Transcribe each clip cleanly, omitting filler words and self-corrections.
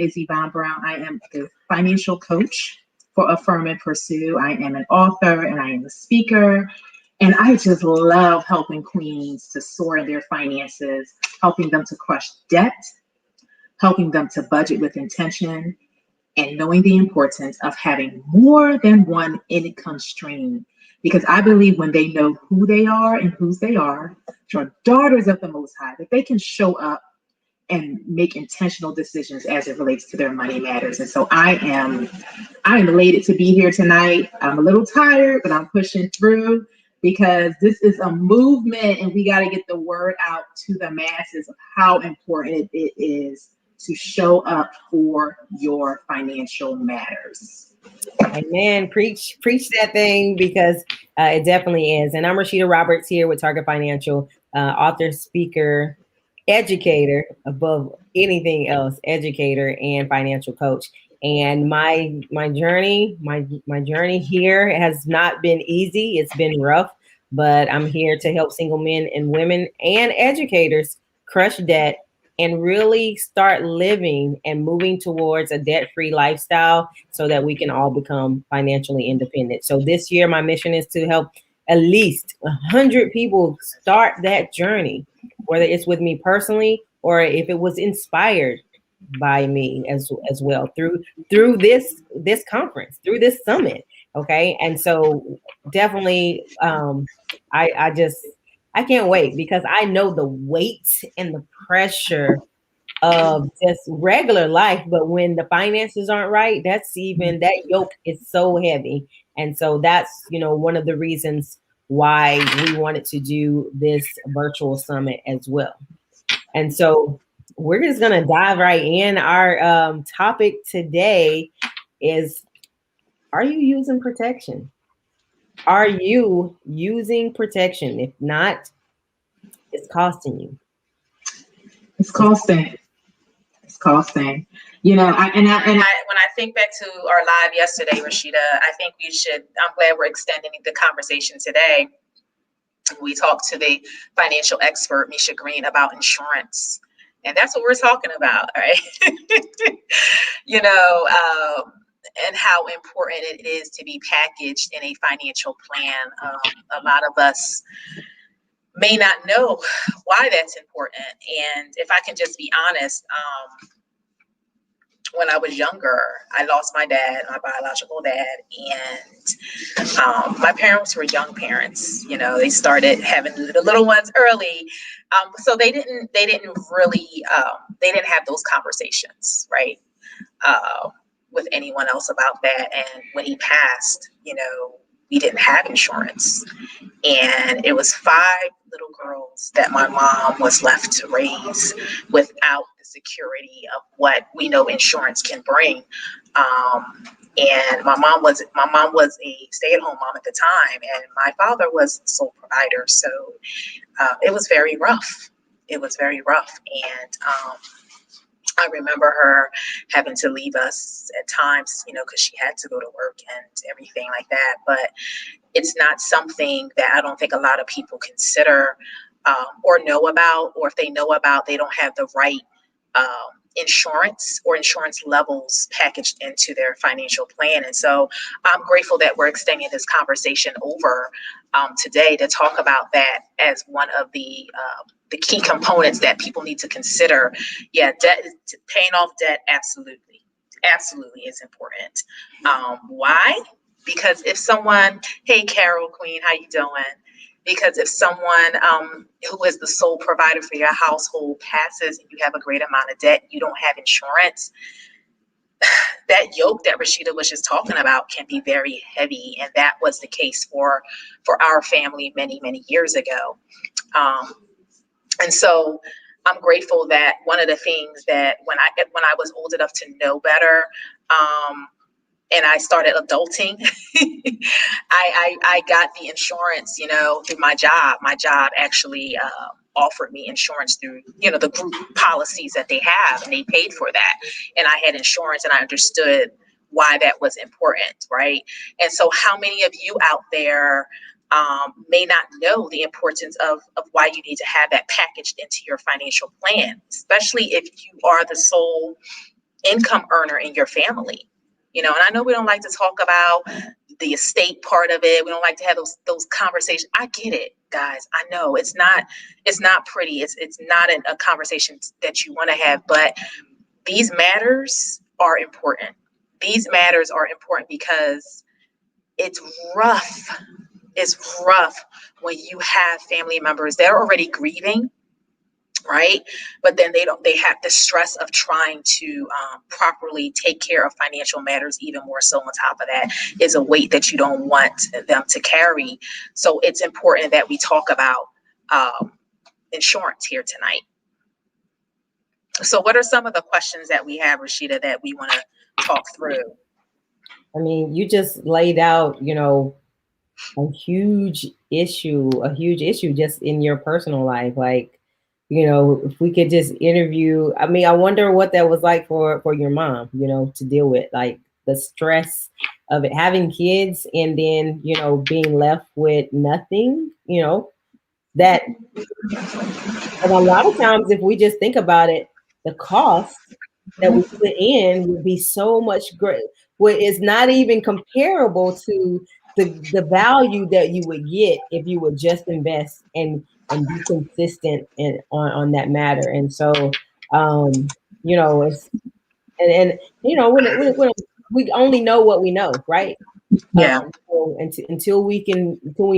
Is Yvonne Brown. I am the financial coach for Affirm and Pursue. I am an author and I am a speaker. And I just love helping queens to soar in their finances, helping them to crush debt, helping them to budget with intention, and knowing the importance of having more than one income stream. Because I believe when they know who they are and whose they are, which are daughters of the Most High, that they can show up and make intentional decisions as it relates to their money matters. And so I am elated to be here tonight. I'm a little tired, but I'm pushing through because this is a movement and we got to get the word out to the masses of how important it is to show up for your financial matters. Amen. Preach that thing, because it definitely is. And I'm Rashida Roberts here with Target Financial, author, speaker, educator, above anything else, educator and financial coach. And my journey here has not been easy. It's been rough, but I'm here to help single men and women and educators crush debt and really start living and moving towards a debt-free lifestyle so that we can all become financially independent. So this year, my mission is to help at least 100 people start that journey, whether it's with me personally or if it was inspired by me as well through this conference, through this summit. Okay. And so definitely I can't wait, because I know the weight and the pressure of just regular life. But when the finances aren't right, that yoke is so heavy. And so that's, one of the reasons why we wanted to do this virtual summit as well. And so we're just going to dive right in. Our topic today is, are you using protection? Are you using protection? If not, it's costing you. It's costing. It's costing. When I think back to our live yesterday, Rashida, I think I'm glad we're extending the conversation today. We talked to the financial expert, Misha Green, about insurance. And that's what we're talking about, right? And how important it is to be packaged in a financial plan. A lot of us may not know why that's important. And if I can just be honest, when I was younger, I lost my dad, my biological dad, and my parents were young parents. They started having the little ones early, so they didn't have those conversations, right, with anyone else about that. And when he passed, we didn't have insurance, and it was 5 little girls that my mom was left to raise without the security of what we know insurance can bring. And my mom was a stay-at-home mom at the time, and my father was the sole provider. So it was very rough. It was very rough, and I remember her having to leave us at times, because she had to go to work and everything like that. But it's not something that I don't think a lot of people consider or know about, or if they know about, they don't have the right insurance or insurance levels packaged into their financial plan. And so I'm grateful that we're extending this conversation over today to talk about that as one of the key components that people need to consider. Yeah, paying off debt, absolutely is important. Why? Because if someone, hey, Carol Queen, how you doing? Because if someone who is the sole provider for your household passes and you have a great amount of debt, you don't have insurance, that yoke that Rashida was just talking about can be very heavy. And that was the case for our family many, many years ago. And so I'm grateful that one of the things that when I was old enough to know better, and I started adulting, I got the insurance, through my job. My job actually offered me insurance through, the group policies that they have, and they paid for that. And I had insurance, and I understood why that was important, right? And so how many of you out there may not know the importance of why you need to have that packaged into your financial plan, especially if you are the sole income earner in your family. And I know we don't like to talk about the estate part of it. We don't like to have those conversations. I get it, guys. I know it's not pretty. It's not a conversation that you want to have, but these matters are important. These matters are important because it's rough. It's rough when you have family members that are already grieving, right? But then they have the stress of trying to properly take care of financial matters. Even more so, on top of that is a weight that you don't want them to carry. So it's important that we talk about insurance here tonight. So what are some of the questions that we have, Rashida, that we want to talk through? I mean, you just laid out, a huge issue just in your personal life. Like, if we could just interview, I mean, I wonder what that was like for your mom, to deal with, like the stress of it, having kids, and then, being left with nothing, that, and a lot of times, if we just think about it, the cost that we put in would be so much great. Well, it's not even comparable to the value that you would get if you would just invest and be consistent on that matter. And so, it's and when we only know what we know, right? Yeah. So until we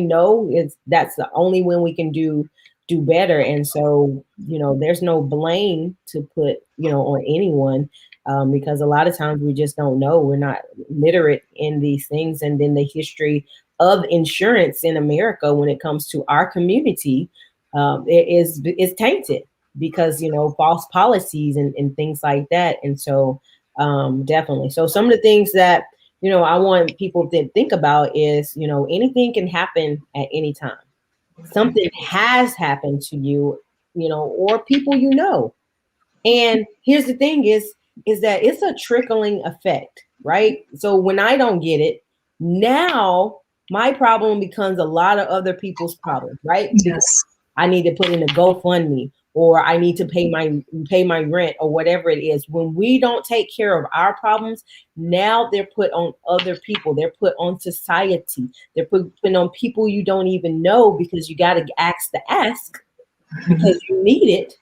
know, that's the only when we can do better. And so, there's no blame to put, on anyone, because a lot of times we just don't know. We're not literate in these things. And then the history of insurance in America when it comes to our community is tainted because, false policies and things like that. And so definitely. So some of the things that, I want people to think about is, anything can happen at any time. Something has happened to you, or people, And here's the thing is that it's a trickling effect, right? So when I don't get it, now my problem becomes a lot of other people's problems, right? Yes. I need to put in a GoFundMe, or I need to pay my rent, or whatever it is. When we don't take care of our problems, now they're put on other people. They're put on society. They're put on people you don't even know, because you got to ask because you need it.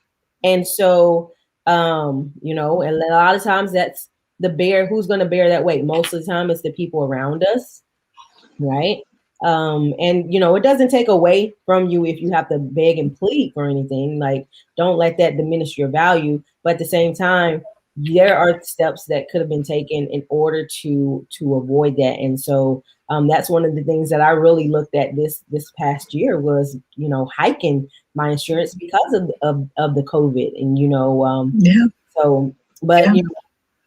And so, and a lot of times that's who's going to bear that weight. Most of the time it's the people around us, right? And it doesn't take away from you if you have to beg and plead for anything. Like, don't let that diminish your value. But at the same time, there are steps that could have been taken in order to avoid that. And so that's one of the things that I really looked at this past year was, hiking my insurance because of the COVID. And yeah. So, but yeah.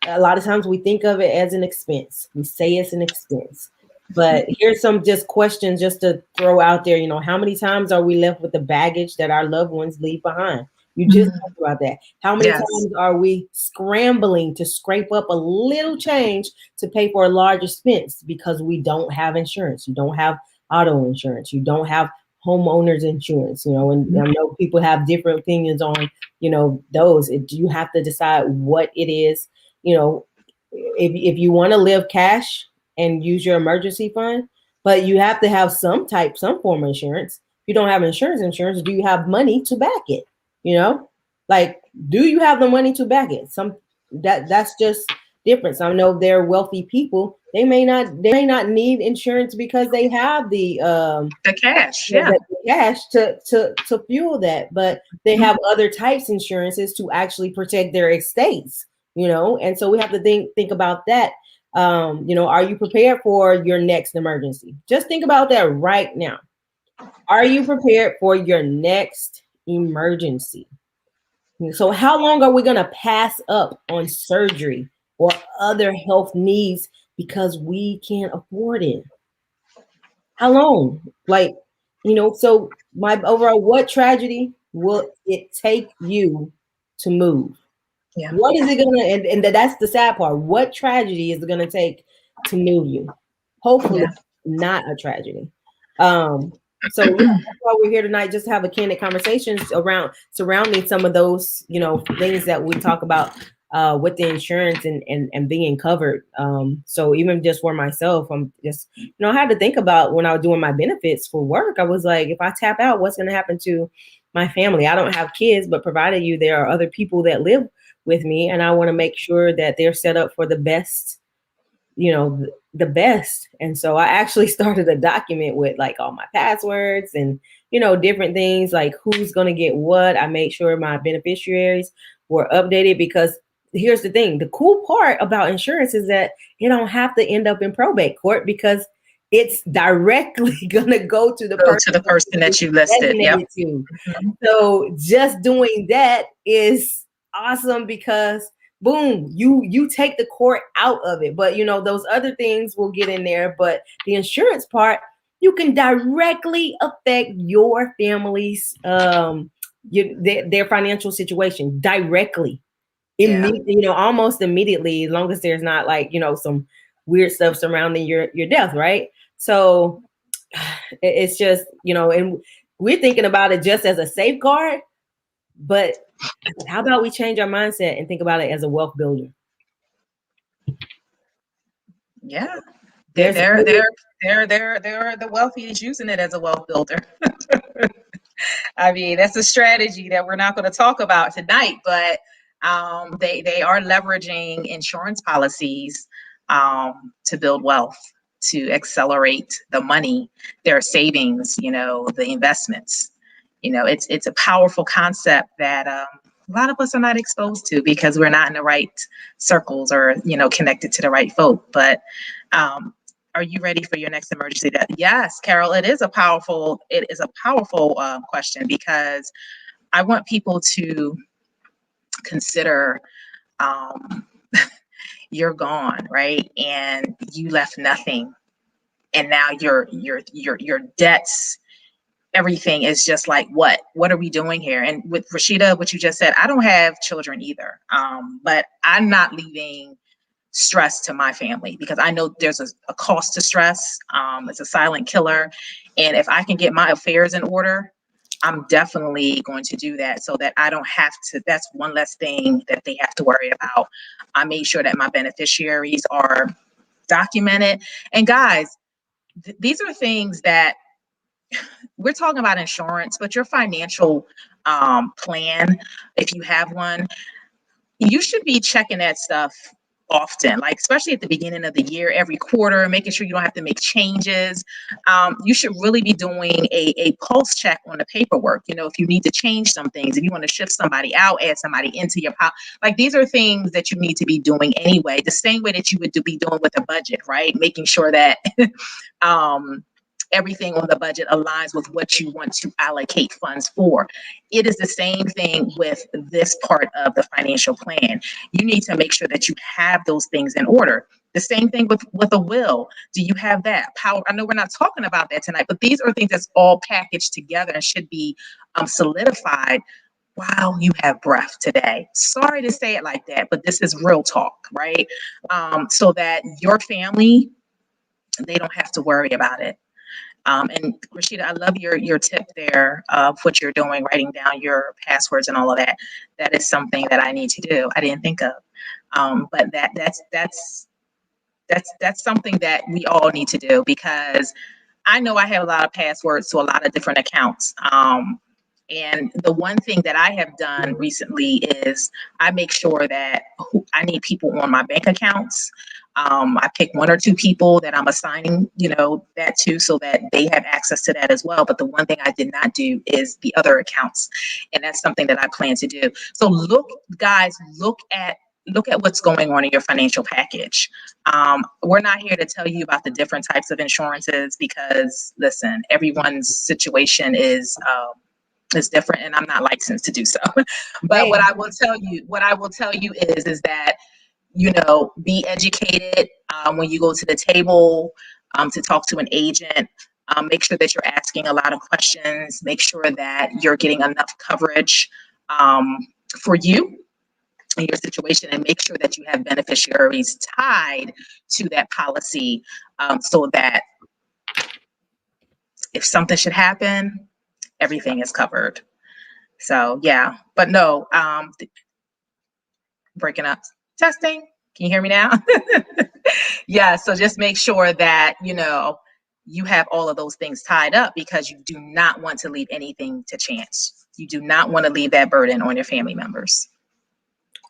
A lot of times we think of it as an expense. We say it's an expense. But here's some just questions just to throw out there. How many times are we left with the baggage that our loved ones leave behind? You just talked about that. How many times are we scrambling to scrape up a little change to pay for a large expense because we don't have insurance? You don't have auto insurance. You don't have homeowners insurance, and I know people have different opinions on, those. You have to decide what it is, if you want to live cash and use your emergency fund, but you have to have some form of insurance. If you don't have insurance, do you have money to back it? Like, do you have the money to back it? That's just difference. I know they're wealthy people. They may not need insurance because they have the cash, the cash to fuel that, but they have other types of insurances to actually protect their estates, and so we have to think about that. Are you prepared for your next emergency? Just think about that right now. Are you prepared for your next emergency? So how long are we going to pass up on surgery or other health needs because we can't afford it? How long? Like, so my overall, what tragedy will it take you to move? Yeah. What is it gonna, and that's the sad part. What tragedy is it gonna take to move you? Hopefully not a tragedy. So that's why we're here tonight, just to have a candid conversations surrounding some of those, things that we talk about with the insurance and being covered. So even just for myself, I'm just, I had to think about when I was doing my benefits for work. I was like, if I tap out, what's going to happen to my family? I don't have kids, but provided there are other people that live with me, and I want to make sure that they're set up for the best, the best. And so I actually started a document with like all my passwords and, different things like who's going to get what. I made sure my beneficiaries were updated, because here's the thing. The cool part about insurance is that you don't have to end up in probate court, because it's directly going to go to the person that you listed. Yep. To. So just doing that is awesome, because boom, you take the court out of it. But those other things will get in there. But the insurance part, you can directly affect your family's their financial situation directly. Immediately, almost immediately, as long as there's not like, some weird stuff surrounding your death, right? So it's just, and we're thinking about it just as a safeguard, but how about we change our mindset and think about it as a wealth builder? Yeah. They're the wealthy is using it as a wealth builder. I mean, that's a strategy that we're not going to talk about tonight, but they are leveraging insurance policies to build wealth, to accelerate the money, their savings, the investments. It's a powerful concept that a lot of us are not exposed to because we're not in the right circles or, connected to the right folk. But are you ready for your next emergency death? Yes, Carol, it is a powerful question, because I want people to consider you're gone, right? And you left nothing. And now your debts, everything is just like, what are we doing here? And with Rashida, what you just said, I don't have children either. But I'm not leaving stress to my family, because I know there's a cost to stress. It's a silent killer. And if I can get my affairs in order, I'm definitely going to do that, so that I don't have to. That's one less thing that they have to worry about. I made sure that my beneficiaries are documented. And guys, these are things that we're talking about insurance, but your financial plan, if you have one, you should be checking that stuff often, like especially at the beginning of the year, every quarter, making sure you don't have to make changes. You should really be doing a pulse check on the paperwork. If you need to change some things, if you want to shift somebody out, add somebody into your like these are things that you need to be doing anyway, the same way that you would be doing with a budget, right? Making sure that everything on the budget aligns with what you want to allocate funds for. It is the same thing with this part of the financial plan. You need to make sure that you have those things in order. The same thing with a will. Do you have that power? I know we're not talking about that tonight, but these are things that's all packaged together and should be solidified while you have breath today. Sorry to say it like that, but this is real talk, right? So that your family, they don't have to worry about it. And Rashida, I love your tip there of what you're doing, writing down your passwords and all of that. That is something that I need to do. I didn't think of, but that's something that we all need to do, because I know I have a lot of passwords to a lot of different accounts. And the one thing that I have done recently is I make sure that I need people on my bank accounts. I pick one or two people that I'm assigning, that to, so that they have access to that as well. But the one thing I did not do is the other accounts. And that's something that I plan to do. So look at what's going on in your financial package. We're not here to tell you about the different types of insurances, because listen, everyone's situation is different, and I'm not licensed to do so. But what I will tell you is that, be educated when you go to the table to talk to an agent. Make sure that you're asking a lot of questions. Make sure that you're getting enough coverage for you and your situation, and make sure that you have beneficiaries tied to that policy, so that if something should happen, everything is covered. So yeah, but no, Breaking up. Testing. Can you hear me now? Yeah. So just make sure that, you have all of those things tied up, because you do not want to leave anything to chance. You do not want to leave that burden on your family members.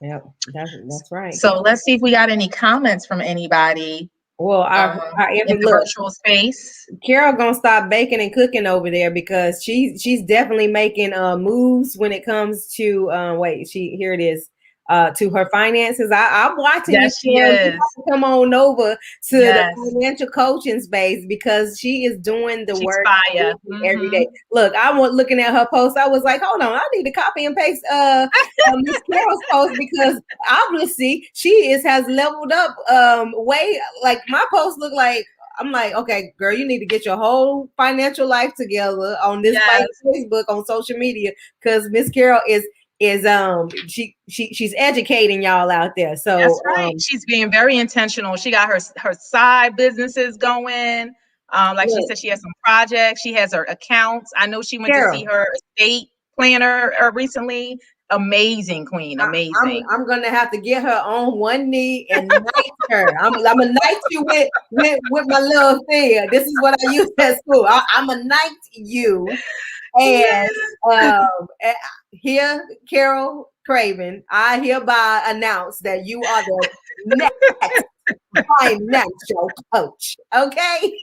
Yep, that's right. So let's see if we got any comments from anybody Well, in the virtual space. Carol gonna stop baking and cooking over there, because she's definitely making moves when it comes to here it is, to her finances. I'm watching Yes, you, she Carol. is. You have to come on over to Yes. the financial coaching space, because she is doing the She's work fire. every day. Look, I was looking at her post. I was like, hold on, I need to copy and paste Miss Carol's post, because obviously she has leveled up way, like my post look like. I'm like, okay, girl, you need to get your whole financial life together on this Facebook, on social media, because Miss Carol is she's educating y'all out there. So that's right. She's being very intentional. She got her side businesses going. Like she said, she has some projects. She has her accounts. I know she went to see her estate planner recently. Amazing, queen. Amazing. I'm gonna have to get her on one knee and knight her. I'm gonna knight you with my little thing. This is what I used at school. I'm gonna knight you. And here, Carol Craven, I hereby announce that you are the next financial coach. Okay.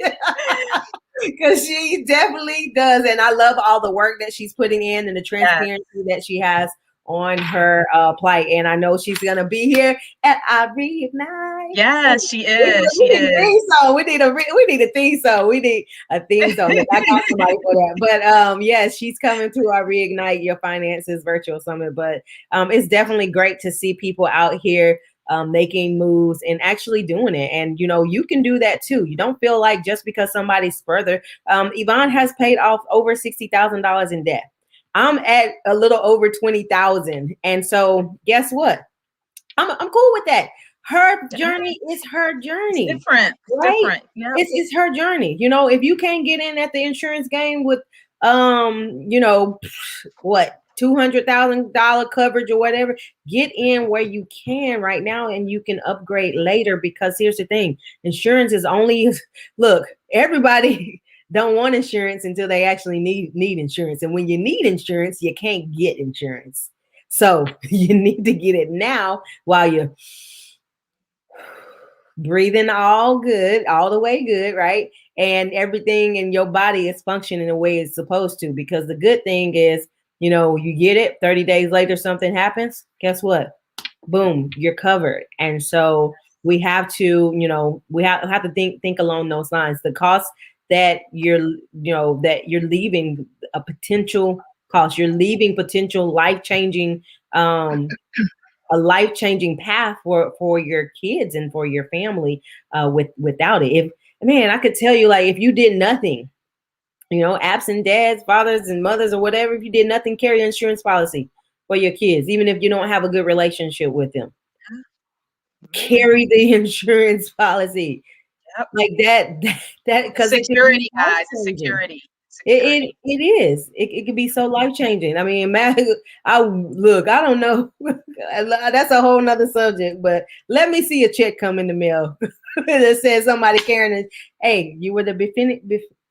Because she definitely does. And I love all the work that she's putting in and the transparency that she has on her plight. And I know she's going to be here at I Reignite. Yes, she is. We need a theme song. We need a theme song. We need a theme song. I got somebody for that. But yes, she's coming to our Reignite Your Finances virtual summit. But it's definitely great to see people out here making moves and actually doing it. And, you can do that too. You don't feel like just because somebody's further. Yvonne has paid off over $60,000 in debt. I'm at a little over 20,000. And so guess what? I'm cool with that. Her journey is her journey. It's different. Right? Different. Yep. It's her journey. If you can't get in at the insurance game with $200,000 coverage or whatever, get in where you can right now, and you can upgrade later. Because here's the thing, insurance is only look, everybody don't want insurance until they actually need insurance. And when you need insurance, you can't get insurance. So you need to get it now while you're breathing all the way good, right? And everything in your body is functioning the way it's supposed to. Because the good thing is, you get it, 30 days later, something happens. Guess what? Boom, you're covered. And so we have to, we have to think along those lines. The cost that you're leaving a potential cost, you're leaving potential life-changing, a life-changing path for your kids and for your family without it. I could tell you, like, if you did nothing, absent dads, fathers, and mothers, or whatever, if you did nothing, carry an insurance policy for your kids, even if you don't have a good relationship with them. Carry the insurance policy. Yep. Like that because security, guys, security. It is. It can be so life-changing. I mean, I don't know. That's a whole nother subject, but let me see a check come in the mail that says somebody carrying it. Hey, you were the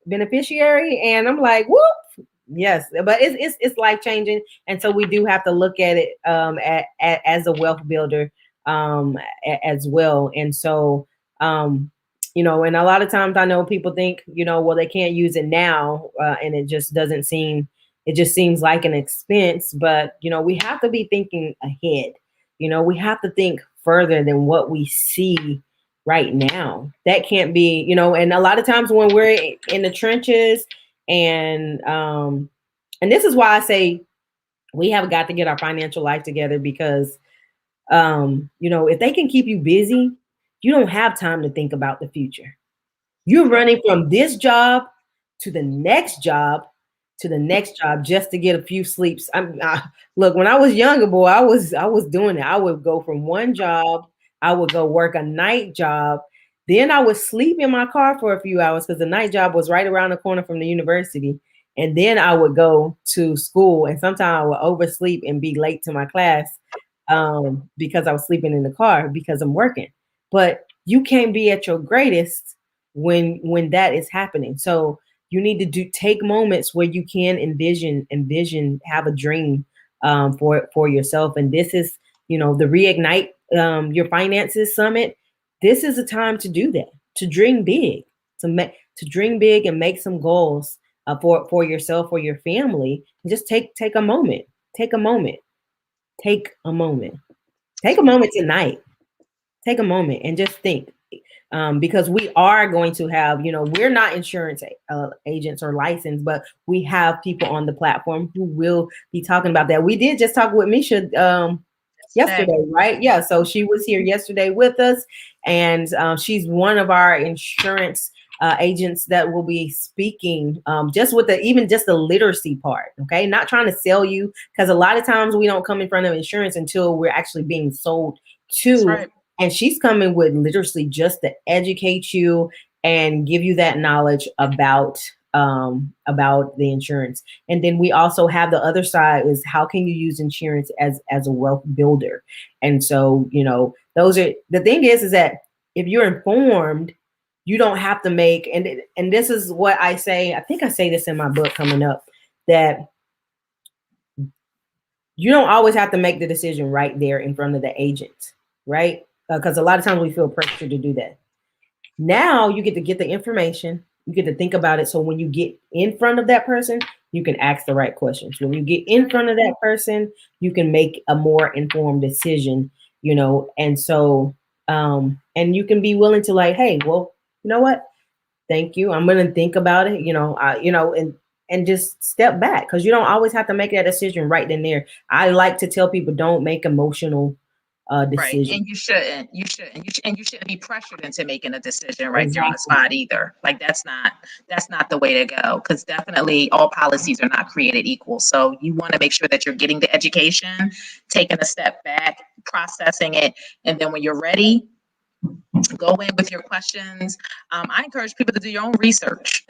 beneficiary, and I'm like, whoop, yes. But it's life-changing, and so we do have to look at it as a wealth builder as well. And so and a lot of times I know people think, well, they can't use it now, and it just seems like an expense. But we have to be thinking ahead. We have to think further than what we see right now. That can't be, and a lot of times when we're in the trenches, and this is why I say we have got to get our financial life together, because if they can keep you busy, you don't have time to think about the future. You're running from this job to the next job to the next job just to get a few sleeps. Look, when I was younger, boy, I was doing it. I would go from one job, I would go work a night job, then I would sleep in my car for a few hours because the night job was right around the corner from the university. And then I would go to school, and sometimes I would oversleep and be late to my class. because I was sleeping in the car because I'm working. But you can't be at your greatest when that is happening. So you need to take moments where you can envision, have a dream for yourself. And this is, the Reignite Your Finances Summit. This is a time to do that, to dream big, to dream big and make some goals for yourself or your family. Just take a moment. Take a moment. Take a moment. Take a moment tonight. Take a moment and just think. Because we are going to have, we're not insurance agents or licensed, but we have people on the platform who will be talking about that. We did just talk with Misha yesterday, right? Yeah, so she was here yesterday with us, and she's one of our insurance agents that will be speaking just with even just the literacy part. Okay, not trying to sell you, because a lot of times we don't come in front of insurance until we're actually being sold to. Right. And she's coming with literacy just to educate you and give you that knowledge about the insurance. And then we also have the other side, is how can you use insurance as a wealth builder? And so, those are the thing is that if you're informed, you don't have to make, and this is what I say, I think I say this in my book coming up, that you don't always have to make the decision right there in front of the agent, right? Because a lot of times we feel pressure to do that. Now you get to get the information, you get to think about it. So when you get in front of that person, you can ask the right questions. When you get in front of that person, you can make a more informed decision, and so, and you can be willing to like, hey, well, you know what? Thank you. I'm going to think about it, and just step back, because you don't always have to make that decision right then there. I like to tell people, don't make emotional decision. Right. And you shouldn't be pressured into making a decision right there on the spot either. Like that's not the way to go, because definitely all policies are not created equal. So you want to make sure that you're getting the education, taking a step back, processing it, and then when you're ready, go in with your questions. I encourage people to do your own research.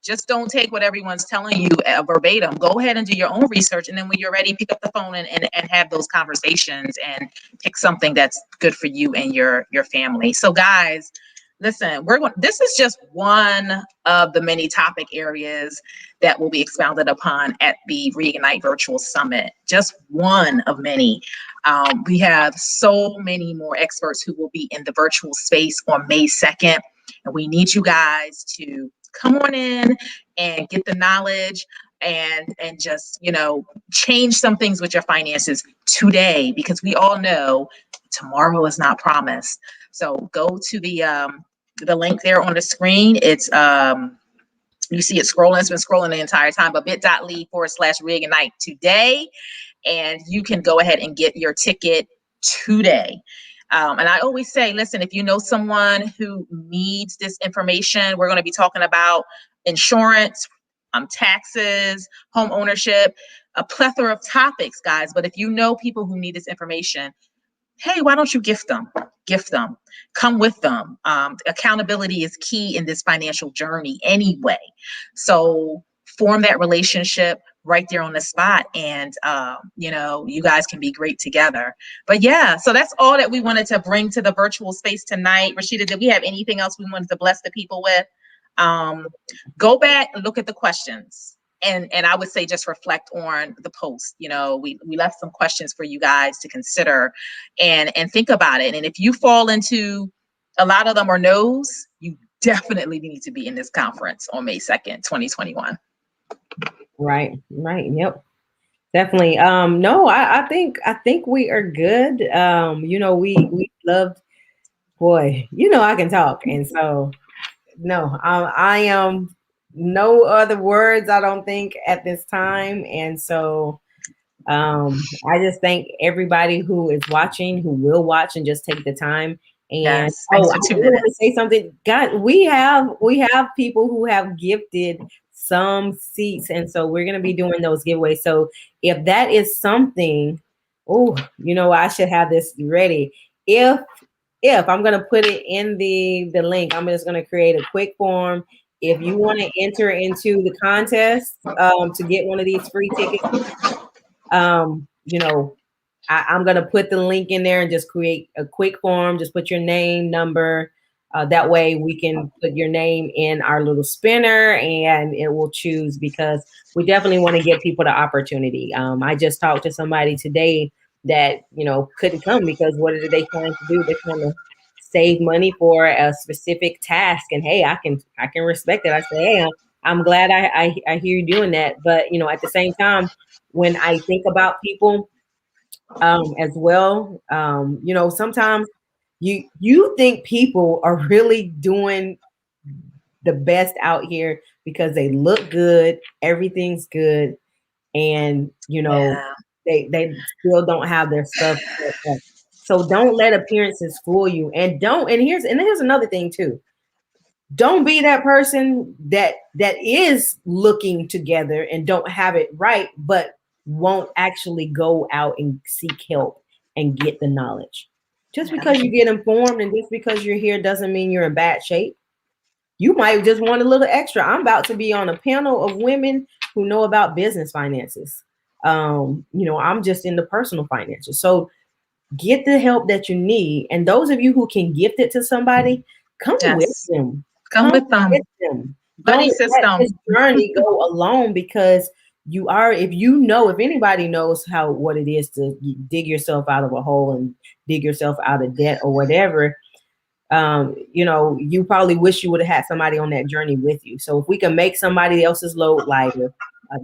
Just don't take what everyone's telling you verbatim. Go ahead and do your own research. And then when you're ready, pick up the phone and have those conversations and pick something that's good for you and your family. So guys, listen, this is just one of the many topic areas that will be expounded upon at the Reignite Virtual Summit. Just one of many. We have so many more experts who will be in the virtual space on May 2nd. And we need you guys to come on in and get the knowledge and just, change some things with your finances today, because we all know tomorrow is not promised. So go to the link there on the screen. It's you see it scrolling. It's been scrolling the entire time, but bit.ly/reignite today. And you can go ahead and get your ticket today. And I always say, listen, if you know someone who needs this information, we're going to be talking about insurance, taxes, home ownership, a plethora of topics, guys. But if you know people who need this information, hey, why don't you gift them? Come with them. Accountability is key in this financial journey anyway. So form that relationship right there on the spot, and you guys can be great together. But yeah, so that's all that we wanted to bring to the virtual space tonight. Rashida, did we have anything else we wanted to bless the people with? Go back and look at the questions. And I would say just reflect on the post. We left some questions for you guys to consider and think about it. And if you fall into a lot of them are no's, you definitely need to be in this conference on May 2nd, 2021. Right. Yep. Definitely. No, I think we are good. We loved, boy, I can talk. And so, no, I am no other words, I don't think, at this time. And so I just thank everybody who is watching, who will watch and just take the time. And yes, I want to say something. God, we have people who have gifted some seats, and so we're gonna be doing those giveaways. So if that is something, I should have this ready. If I'm gonna put it in the link, I'm just gonna create a quick form. If you want to enter into the contest to get one of these free tickets, I'm going to put the link in there and just create a quick form. Just put your name, number. That way we can put your name in our little spinner and it will choose, because we definitely want to give people the opportunity. I just talked to somebody today that, couldn't come because what are they trying to do? They're trying to save money for a specific task. And hey, I can respect it. I say, hey, I'm glad I hear you doing that. But, at the same time, when I think about people, as well, sometimes you think people are really doing the best out here because they look good, everything's good, and Yeah. they still don't have their stuff set up. So don't let appearances fool you, and here's another thing too. Don't be that person that is looking together and don't have it right, but won't actually go out and seek help and get the knowledge. Just Yeah. because you get informed and just because you're here doesn't mean you're in bad shape. You might just want a little extra. I'm about to be on a panel of women who know about business finances. I'm just in the personal finances. So get the help that you need. And those of you who can gift it to somebody, come with Yes. them. Come with them. Buddy Don't let system. this journey go alone, because if anybody knows what it is to dig yourself out of a hole and dig yourself out of debt or whatever, you probably wish you would have had somebody on that journey with you. So if we can make somebody else's load lighter,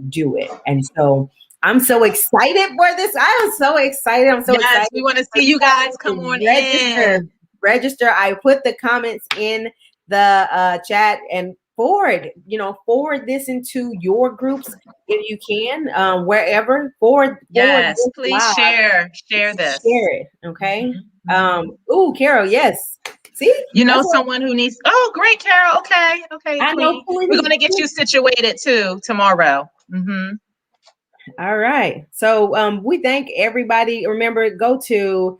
do it. And so I'm so excited for this. I am so excited. I'm so excited. We want to see you guys come on in. Register. I put the comments in the chat, and forward this into your groups if you can, wherever. Yes, please share this. Share it. Okay. Carol, yes. See, someone who needs. Oh, great, Carol. Okay. I know. We're going to get you situated too tomorrow. All right. So we thank everybody. Remember, go to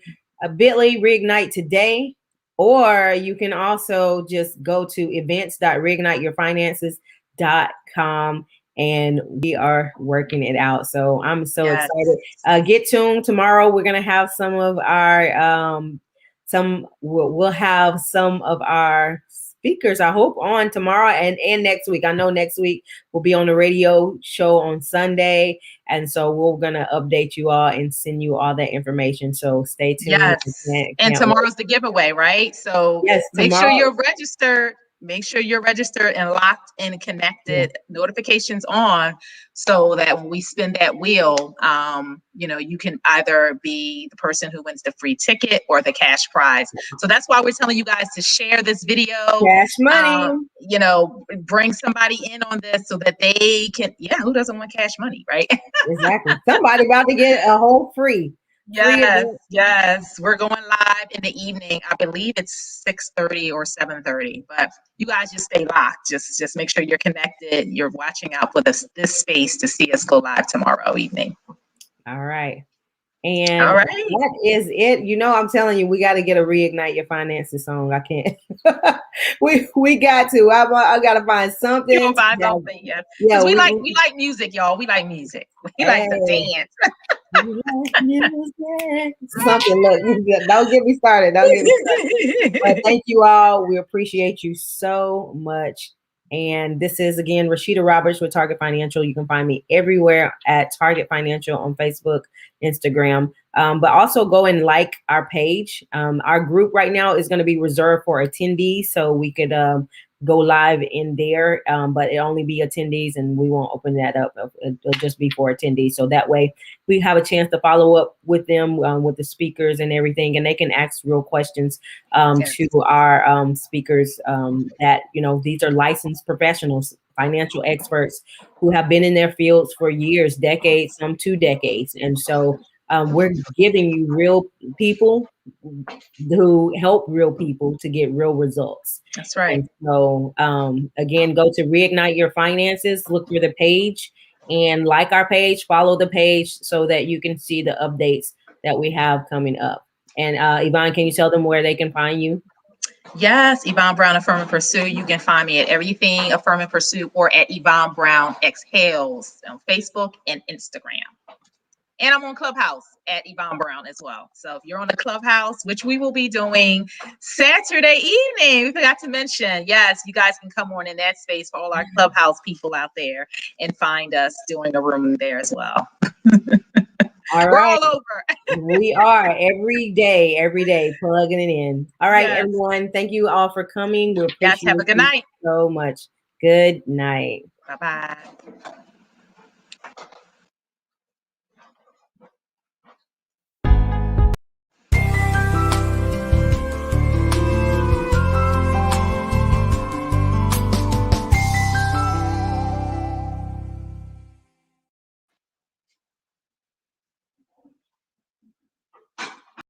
bit.ly reignite today, or you can also just go to events.reigniteyourfinances.com, and we are working it out. So I'm so excited. Get tuned tomorrow. We're gonna have some of our we'll have some of our speakers, I hope, on tomorrow and next week. I know next week we'll be on the radio show on Sunday, and so we're gonna update you all and send you all that information. So stay tuned. Yes. And tomorrow's the giveaway, right? So make sure you're registered. Make sure you're registered and locked and connected, notifications on, so that when we spin that wheel, you can either be the person who wins the free ticket or the cash prize. So that's why we're telling you guys to share this video. Cash money. Bring somebody in on this so that they can, who doesn't want cash money, right? Exactly. Somebody about to get a whole free. Yes. We're going live in the evening. I believe it's 6:30 or 7:30, but you guys just stay locked. Just make sure you're connected. You're watching out for this space to see us go live tomorrow evening. All right. And that is it. I'm telling you, we got to get a Reignite Your Finances song. I can't. we got to. I got to find something. You'll find something, yes. Yeah, we like music, y'all. We like music. We like to dance. Something. Look, don't get me started. But thank you all. We appreciate you so much. And this is, again, Rashida Roberts with Target Financial. You can find me everywhere at Target Financial on Facebook, Instagram. But also go and like our page. Our group right now is going to be reserved for attendees, so we could go live in there, but it'll only be attendees, and we won't open that up. It'll just be for attendees. So that way we have a chance to follow up with them, with the speakers and everything, and they can ask real questions to our speakers that, these are licensed professionals, financial experts who have been in their fields for years, decades, some 2 decades. And so we're giving you real people who help real people to get real results. That's right. And so again, go to Reignite Your Finances, look for the page and like our page, follow the page so that you can see the updates that we have coming up. And Yvonne, can you tell them where they can find you? Yes, Yvonne Brown, Affirm and Pursue. You can find me at everything Affirm and Pursue, or at Yvonne Brown Exhales on Facebook and Instagram. And I'm on Clubhouse at Yvonne Brown as well. So if you're on the Clubhouse, which we will be doing Saturday evening, we forgot to mention, yes, you guys can come on in that space for all our Clubhouse people out there and find us doing a room there as well. All We're right. all over. We are every day plugging it in. All right, Yes. everyone. Thank you all for coming. We Yes, appreciate have a good you night. so much. Good night. Bye-bye.